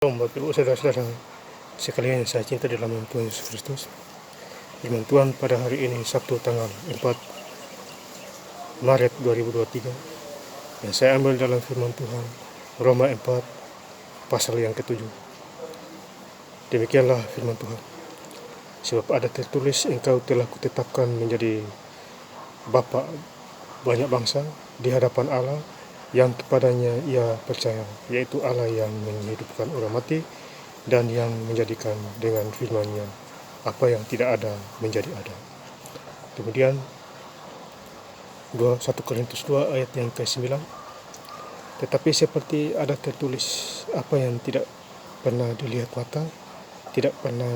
Bapak Ibu saudara-saudara sekalian saya cinta di dalam Tuhan Yesus Kristus. Firman Tuhan pada hari ini Sabtu tanggal 4 Maret 2023 yang saya ambil dalam firman Tuhan Roma 4 pasal yang ke-7. Demikianlah firman Tuhan. Sebab ada tertulis, engkau telah kutetapkan menjadi bapa banyak bangsa di hadapan Allah yang kepadanya ia percaya, yaitu Allah yang menghidupkan orang mati dan yang menjadikan dengan firman-Nya apa yang tidak ada menjadi ada. Kemudian 1 Korintus 2 ayat yang ke-9, tetapi seperti ada tertulis, apa yang tidak pernah dilihat mata, tidak pernah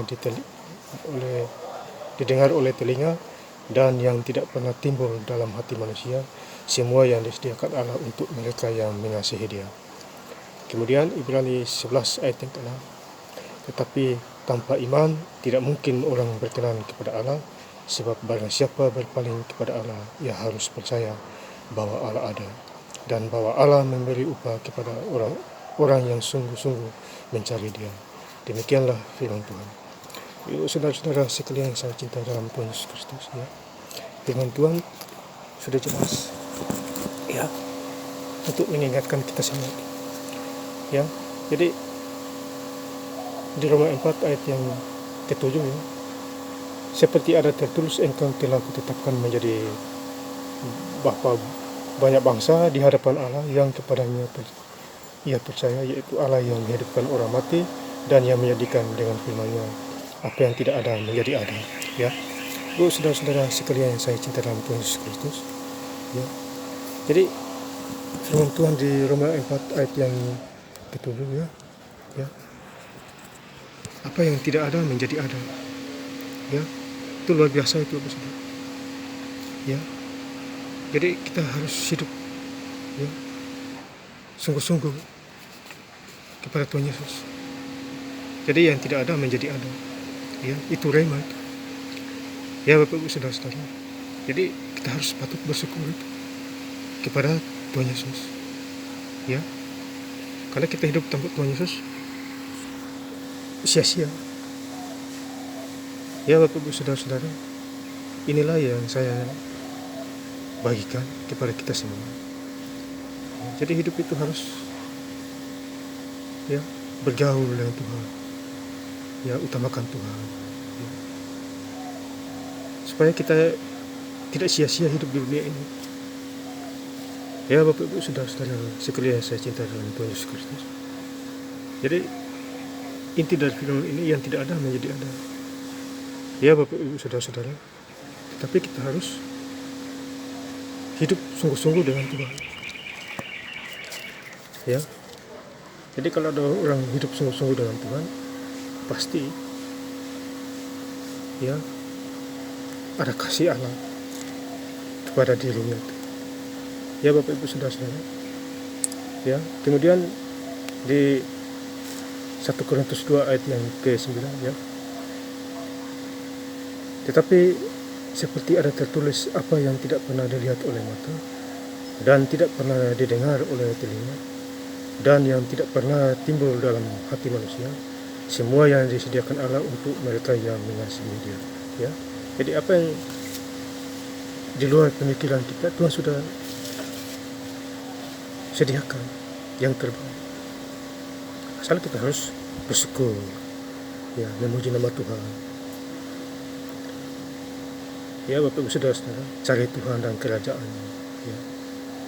didengar oleh telinga, dan yang tidak pernah timbul dalam hati manusia, semua yang disediakan Allah untuk mereka yang mengasihi Dia. Kemudian Ibrani 11 ayat yang ke-6, tetapi tanpa iman tidak mungkin orang berkenan kepada Allah, sebab barang siapa berpaling kepada Allah, ia harus percaya bahwa Allah ada, dan bahwa Allah memberi upah kepada orang yang sungguh-sungguh mencari Dia. Demikianlah firman Tuhan. Yuk saudara-saudara sekalian yang saya cinta dalam Tuhan Yesus Kristus, ya. Firman Tuhan sudah jelas, ya, untuk mengingatkan kita semua, ya. Jadi di Roma 4 ayat yang ke-7, ya, seperti ada tertulis, engkau telah kutetapkan menjadi bapa banyak bangsa di hadapan Allah yang kepadanya ia percaya, yaitu Allah yang menghidupkan orang mati dan yang menjadikan dengan firman-Nya apa yang tidak ada menjadi ada, ya. Bu, saudara-saudara sekalian yang saya cinta dalam Tuhan Yesus Kristus, ya. Jadi firman Tuhan di Roma 4 ayat yang ke-7, ya, ya. Apa yang tidak ada menjadi ada, ya. Itu luar biasa itu, saudara. Ya. Jadi kita harus hidup, ya, sungguh-sungguh kepada Tuhan Yesus. Jadi yang tidak ada menjadi ada, ya. Itu rema itu. Ya Bapak Ibu saudara-saudara. Jadi kita harus patut bersyukur kepada Tuhan Yesus, ya. Karena kita hidup tanpa Tuhan Yesus sia-sia. Ya Bapak Ibu saudara-saudara, inilah yang saya bagikan kepada kita semua. Jadi hidup itu harus, ya, bergaul dengan Tuhan, ya, utamakan Tuhan, ya. Supaya kita tidak sia-sia hidup di dunia ini. Ya Bapak Ibu saudara-saudara sekalian saya cinta dalam Tuhan Yesus Kristus. Jadi inti dari firman ini yang tidak ada menjadi ada. Ya Bapak Ibu saudara-saudara, tetapi kita harus hidup sungguh-sungguh dengan Tuhan, ya. Jadi kalau ada orang hidup sungguh-sungguh dengan Tuhan, pasti, ya, ada kasih Allah kepada dirinya. Ya Bapak Ibu saudara-saudara, ya. Kemudian di 1 Korintus 2 ayat yang ke-9, ya, tetapi seperti ada tertulis, apa yang tidak pernah dilihat oleh mata dan tidak pernah didengar oleh telinga dan yang tidak pernah timbul dalam hati manusia, semua yang disediakan Allah untuk mereka yang mengasihi Dia, ya. Jadi apa yang di luar pemikiran kita, Tuhan sudah sediakan yang terbaik. Asal kita harus bersyukur, ya, memuji nama Tuhan. Ya Bapak Ibu saudara-saudara, cari Tuhan dan kerajaan-Nya, ya.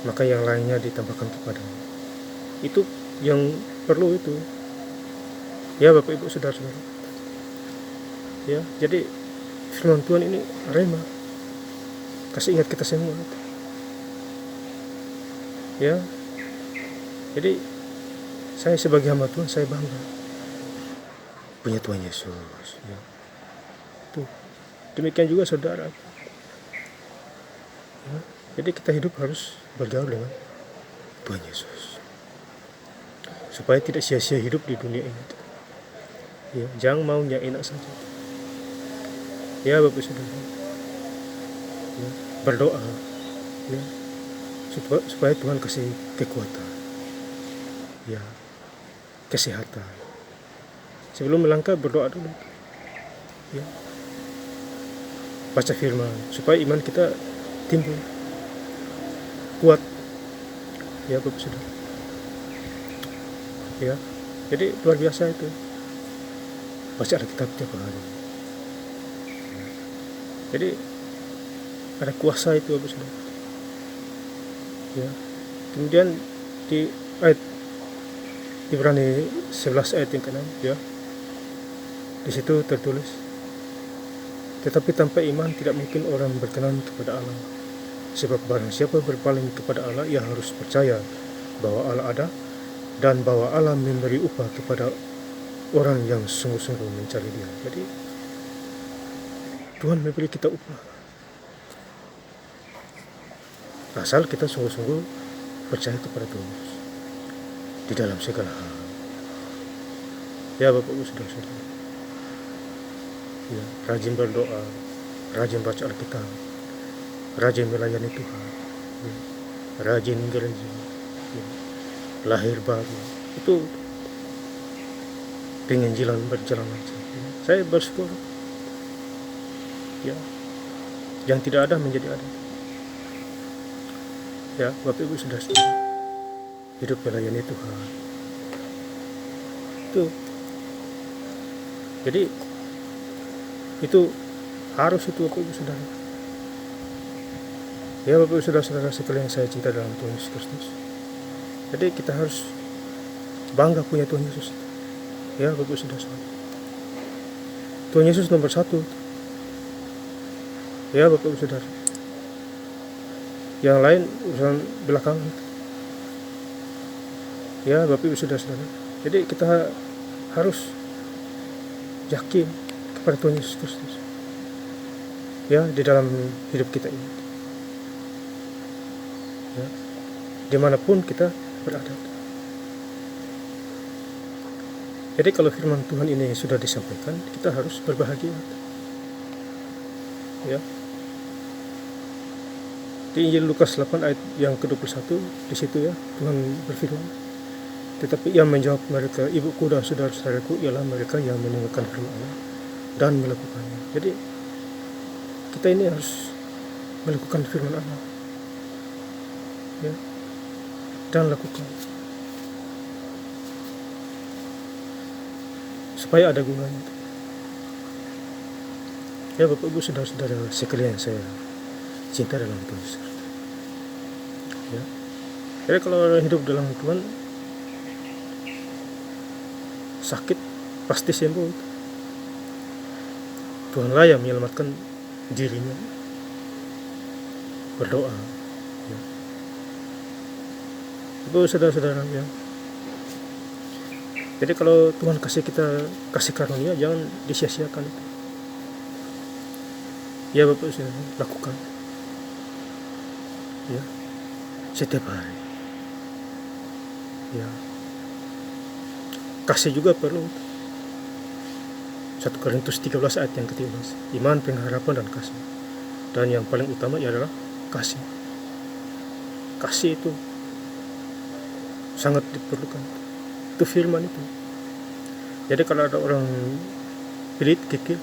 Maka yang lainnya ditambahkan kepadanya. Itu yang perlu itu. Ya Bapak Ibu saudara-saudara. Ya, jadi firman Tuhan ini rema. Kasih ingat kita semua. Ya. Jadi saya sebagai hamba Tuhan, saya bangga punya Tuhan Yesus, ya. Tuh. Demikian juga saudara. Ya. Jadi kita hidup harus bergaul dengan Tuhan Yesus, supaya tidak sia-sia hidup di dunia ini. Ya, jangan maunya enak saja. Ya Bapak saudara, ya, berdoa, ya, supaya Tuhan kasih kekuatan, ya, kesehatan, Sebelum melangkah berdoa dulu. Ya. Baca firman supaya iman kita timbul kuat. Ya Bapak Saudara. Ya. Jadi luar biasa itu. Baca Alkitab tiap hari. Jadi ada kuasa itu Bapak Saudara. Ya. Kemudian di ayat Ibrani 11 ayat yang ke-6 ya. Di situ tertulis, tetapi tanpa iman tidak mungkin orang berkenan kepada Allah. Sebab barang siapa berpaling kepada Allah, ia harus percaya bahwa Allah ada dan bahwa Allah memberi upah kepada orang yang sungguh-sungguh mencari Dia. Jadi Tuhan memberi kita upah. Asal kita sungguh-sungguh percaya kepada Tuhan di dalam segala hal. Ya Bapak Ibu Saudara-saudara. Ya, rajin berdoa, rajin baca Alkitab, rajin melayani Tuhan, ya, rajin gereja, ya, lahir baru. Itu penginjilan berjalan lancar. Ya. Saya bersyukur. Ya, yang tidak ada menjadi ada. Ya, Bapak Ibu Saudara-saudara, hidup melayani Tuhan. Itu. Jadi itu harus itu Bapak Ibu Saudara. Ya Bapak Ibu Saudara-saudara sekalian saya cinta dalam Tuhan Yesus Kristus. Jadi kita harus bangga punya Tuhan Yesus. Ya Bapak Ibu Saudara-saudara. Tuhan Yesus nomor 1. Ya Bapak Ibu Saudara. Yang lain urusan belakangan. Ya Bapak Ibu Saudara-saudara. Jadi kita harus yakin kepada Tuhan Yesus Kristus. Ya, di dalam hidup kita ini. Ya, dimanapun kita berada. Jadi kalau firman Tuhan ini sudah disampaikan, kita harus berbahagia. Ya. Di Injil Lukas 8 ayat yang ke-21, di situ ya, Tuhan berfirman, tetapi ia menjawab mereka, ibuku dan saudara-saudaraku ialah mereka yang mendengarkan firman Allah dan melakukannya. Jadi kita ini harus melakukan firman Allah, ya, dan lakukan supaya ada gunanya. Ya Bapak Ibu saudara-saudara sekalian saya cinta dalam Tuhan Yesus. Ya, jadi kalau orang hidup dalam Tuhan sakit pasti sembuh. Tuhanlah yang menyelamatkan dirinya. Berdoa. Ya. Ibu saudara-saudara ya. Jadi kalau Tuhan kasih kita kasih karunia, jangan disia-siakan. Ya Bapak saudara, lakukan. Ya. Setiap hari. Ya. Kasih juga perlu. 1 Korintus 13 ayat yang ke-13. Iman, pengharapan, dan kasih. Dan yang paling utama adalah kasih. Kasih itu sangat diperlukan. Itu firman itu. Jadi kalau ada orang pelit, kikir,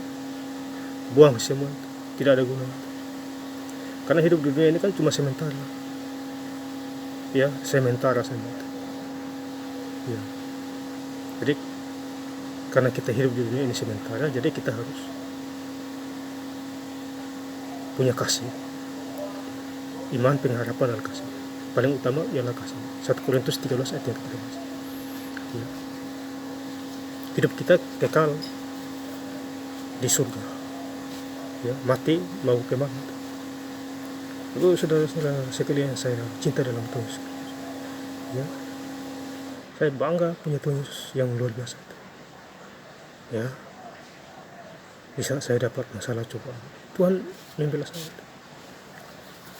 buang semua itu. Tidak ada guna. Karena hidup di dunia ini kan cuma sementara. Ya, sementara saja. Ya. Jadi karena kita hidup di dunia ini sementara, jadi kita harus punya kasih, iman, pengharapan, dan kasih. Paling utama ialah kasih. 1 Korintus 13 ayat yang ke-13. Ya. Hidup kita kekal di surga. Ya, mati mau kemana? Ibu saudara-saudara sekalian saya cinta dalam Tuhan Yesus. Ya. Saya bangga punya Tuhan Yesus yang luar biasa. Ya, bisa saya dapat masalah cobaan, Tuhan membela saya.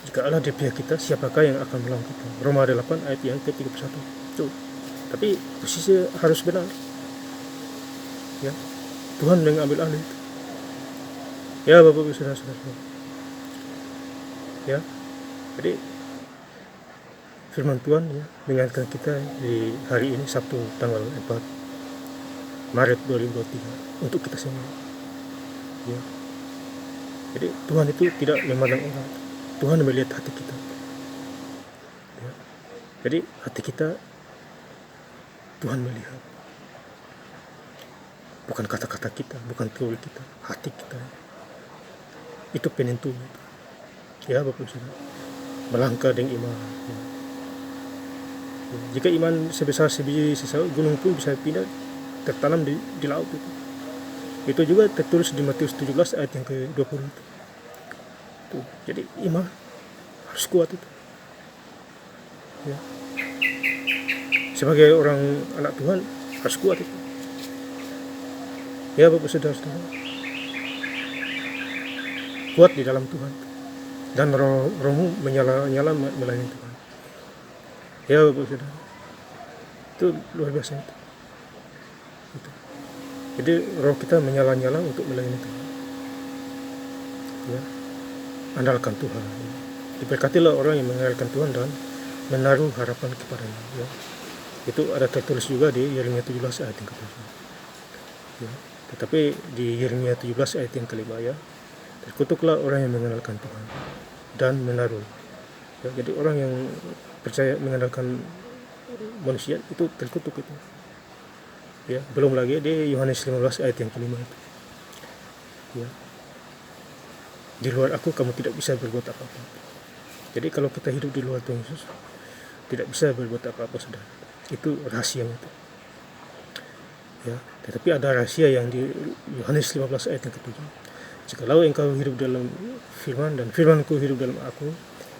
Jika Allah di pihak kita, siapakah yang akan melawan kita? Roma 8 ayat yang ke-31. Tuh. Tapi posisi harus benar. Ya, Tuhan mengambil alih itu. Ya Bapak Ibu saudara-saudara. Ya, jadi firman Tuhan ya mengingatkan kita di hari ini Sabtu tanggal 4 Maret 2023 untuk kita semua. Ya. Jadi Tuhan itu tidak memandang orang, Tuhan melihat hati kita. Ya. Jadi hati kita Tuhan melihat, bukan kata-kata kita, bukan teori kita, hati kita. Itu penentunya. Ya Bapak Saudara, melangkah dengan iman. Ya. Jika iman sebesar sebiji sesawi, gunung pun bisa pindah tertanam di laut itu. Itu juga tertulis di Matius 17 ayat yang ke-20 itu. Jadi iman harus kuat itu. Ya. Sebagai orang anak Tuhan harus kuat itu. Ya Bapak Saudara-saudara, kuat di dalam Tuhan dan rohmu menyala-nyala melayani Tuhan. Ya Bapak Saudara, itu luar biasa itu. Jadi roh kita menyala-nyala untuk melayani Tuhan. Ya, andalkan Tuhan. Diberkatilah orang yang mengandalkan Tuhan dan menaruh harapan kepadanya. Ya. Itu ada tertulis juga di Yeremia 17 ayat yang ke-7. Ya. Tetapi di Yeremia 17 ayat yang ke-5 ya, terkutuklah orang yang mengandalkan Tuhan dan menaruh. Ya, jadi orang yang percaya mengandalkan manusia itu terkutuk itu. Ya, belum lagi di Yohanes 15 ayat yang ke-5 itu. Ya. Di luar aku kamu tidak bisa berbuat apa-apa. Jadi kalau kita hidup di luar Tuhan Yesus, tidak bisa berbuat apa-apa, Saudara. Itu rahasianya itu. Ya, tetapi ada rahasia yang di Yohanes 15 ayat yang ke-7. Jikalau engkau hidup dalam firman dan firmanku hidup dalam aku,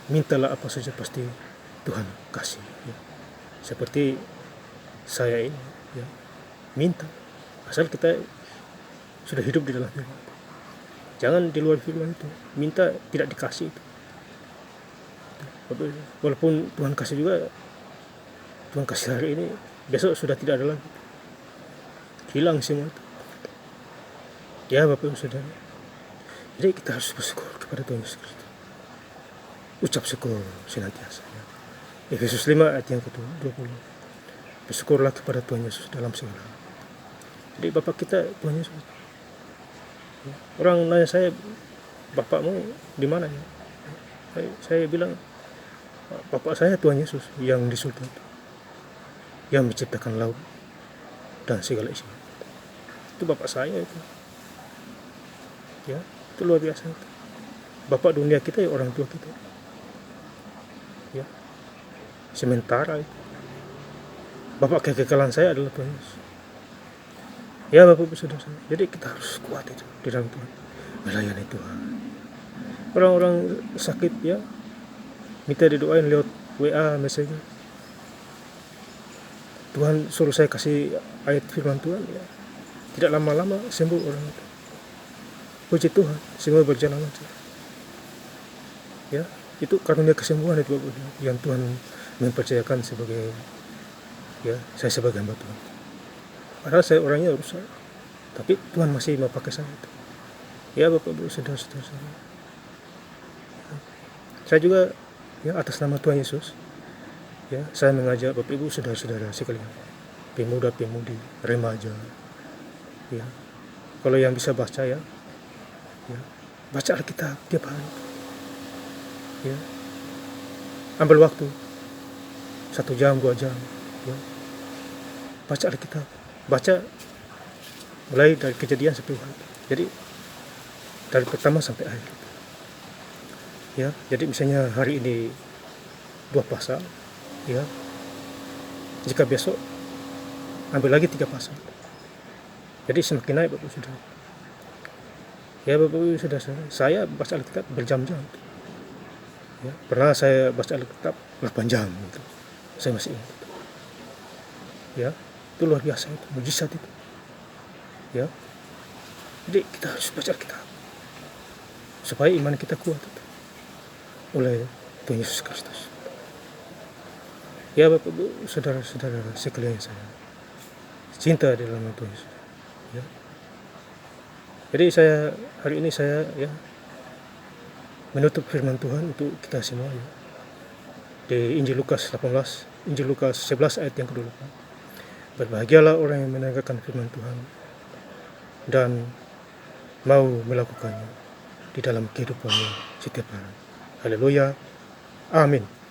mintalah apa saja pasti Tuhan kasih. Ya. Seperti saya ini, ya. Minta, asal kita sudah hidup di dalam firman. Jangan di luar firman itu, minta tidak dikasih itu. Walaupun Tuhan kasih juga, Tuhan kasih hari ini, besok sudah tidak ada lagi. Hilang semua itu. Ya Bapak Ibu Saudara, jadi kita harus bersyukur kepada Tuhan Yesus Kristus. Ucap syukur senantiasa. Ya. Efesus 5 ayat yang ke-20. Bersyukurlah kepada Tuhan Yesus dalam segala hal. Jadi Bapak kita Tuhan Yesus. Orang nanya saya, bapakmu di mana ya? Saya bilang, bapak saya Tuhan Yesus yang di surga itu, yang menciptakan laut dan segala isinya. Itu bapak saya itu. Ya, itu luar biasa itu. Bapak dunia kita ya orang tua kita. Ya, sementara itu. Bapak kekekalan saya adalah Tuhan Yesus. Ya Bapak Ibu Saudara, jadi kita harus kuat itu di dalam Tuhan, melayani Tuhan. Orang-orang sakit ya, minta didoain lewat WA messenger. Tuhan suruh saya kasih ayat firman Tuhan ya, tidak lama-lama sembuh orang itu. Puji Tuhan, semua berjalan lancar. Ya, itu karunia kesembuhan itu Bapak, yang Tuhan mempercayakan sebagai ya, saya sebagai hamba Tuhan. Padahal saya orangnya rusak, tapi Tuhan masih mau pakai saya itu. Ya Bapak Ibu Saudara-saudara, saya juga ya atas nama Tuhan Yesus, ya saya mengajak Bapak Ibu Saudara-saudara sekalian, pemuda-pemudi, remaja, ya kalau yang bisa baca ya baca Alkitab tiap hari, ya ambil waktu 1 jam 2 jam, ya baca Alkitab. Baca mulai dari Kejadian sampai Wahyu. Jadi dari pertama sampai akhir. Ya, jadi misalnya hari ini 2 pasal, ya. Jika besok ambil lagi 3 pasal. Jadi semakin naik Bapak Saudara. Ya Bapak Saudara, saya baca Alkitab berjam-jam. Ya, pernah saya baca Alkitab 8 jam gitu. Saya masih ingat. Ya. Itu luar biasa itu, mujizat itu. Ya. Jadi kita harus baca Alkitab supaya iman kita kuat itu oleh Tuhan Yesus Kristus. Ya Bapak Ibu, saudara-saudara sekalian saya cinta di dalam Tuhan Yesus. Ya. Jadi hari ini saya ya menutup firman Tuhan untuk kita semua ya. Di Injil Lukas 11 ayat yang ke-28. Berbahagialah orang yang mendengarkan firman Tuhan dan mau melakukannya di dalam kehidupannya setiap hari. Haleluya. Amin.